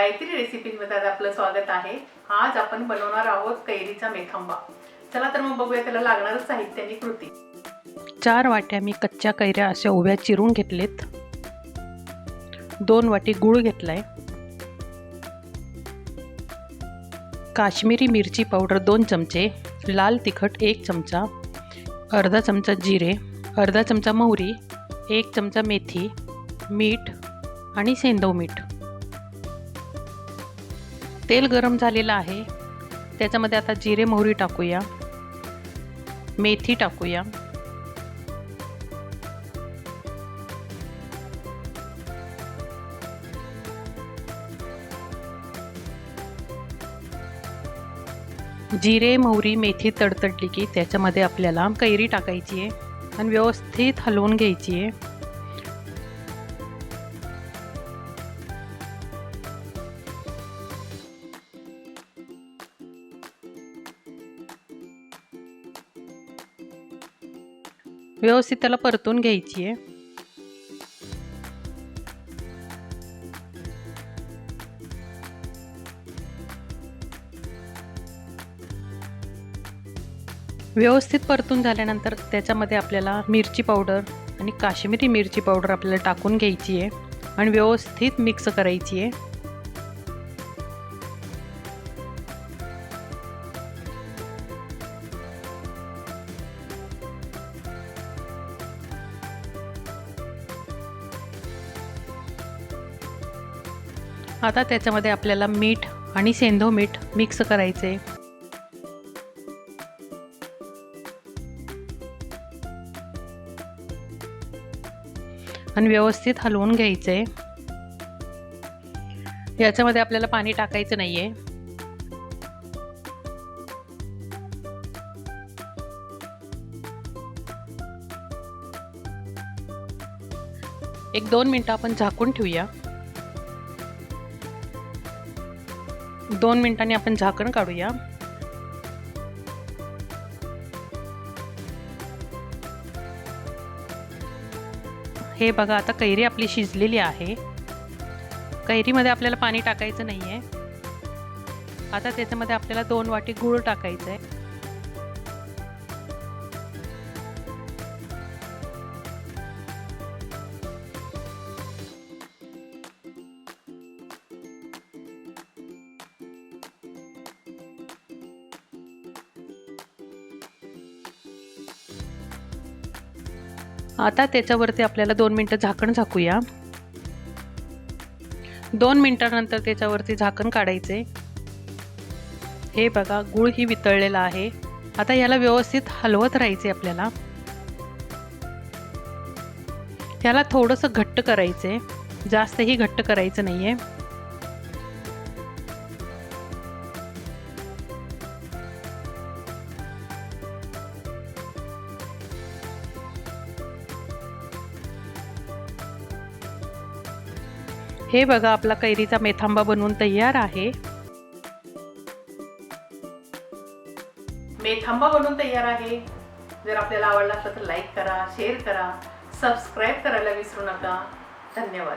गायत्री रेसिपीजमध्ये आपलं स्वागत आहे। आज आपण बनवणार आहोत कैरीचा मेथांबा। चला तर मग बघूया त्याला लागणारं साहित्य आणि कृती। 4 वाट्या मी कच्च्या कैऱ्या अशा उभ्या चिरून घेतलेत। 2 वाटी गूळ घेतलाय। काश्मीरी मिरची पावडर 2 चमचे, लाल तिखट 1 चमचा, अर्धा चमचा जिरे, अर्धा चमचा मोहरी, 1 चमचा मेथी, मीठ आणि सेंधव मीठ। तेल गरम झालेलं आहे, त्याच्यामध्ये आता जिरे मोहरी टाकूया, मेथी टाकूया, जिरे मोहरी मेथी तडतडली की त्याच्यामध्ये आपल्याला कैरी टाकायची आहे आणि व्यवस्थित हलवून घ्यायची आहे। व्यवस्थित त्याला परतून घ्यायची आहे। व्यवस्थित परतून झाल्यानंतर त्याच्यामध्ये आपल्याला मिरची पावडर आणि काश्मीरी मिरची पावडर आपल्याला टाकून घ्यायची आहे आणि व्यवस्थित मिक्स करायची आहे। आता त्याच्यामध्ये आपल्याला मीठ आणि सेंधव मीठ मिक्स करायचे। आणि व्यवस्थित हलवून घ्यायचे। याच्यामध्ये आपल्याला पाणी टाकायचं नाहीये। एक 2 मिनिटं आपण झाकून ठेवूया। 2 मिनिटांनी आपण झाकण काढूया। हे बघा, आता कैरी आपली शिजलेली आहे। कैरीमध्ये आपल्याला पाणी टाकायचं नाहीये। आता त्याच्यामध्ये आपल्याला 2 वाटी गूळ टाकायचं आहे। आता त्याच्यावरती आपल्याला 2 मिनिटं झाकण झाकूया। 2 मिनिटांनंतर त्याच्यावरती झाकण काढायचे। हे बघा, गूळ ही वितळलेला आहे। आता याला व्यवस्थित हलवत राहायचे आपल्याला। याला थोडंसं घट्ट करायचे, जास्तही घट्ट करायचं नाहीये। हे बघा, आपला कैरीचा मेथांबा बनवून तयार आहे। मेथांबा बनवून तयार आहे। जर आपल्याला आवडला असेल तर लाईक करा, शेअर करा, सबस्क्राईब करायला विसरू नका। धन्यवाद।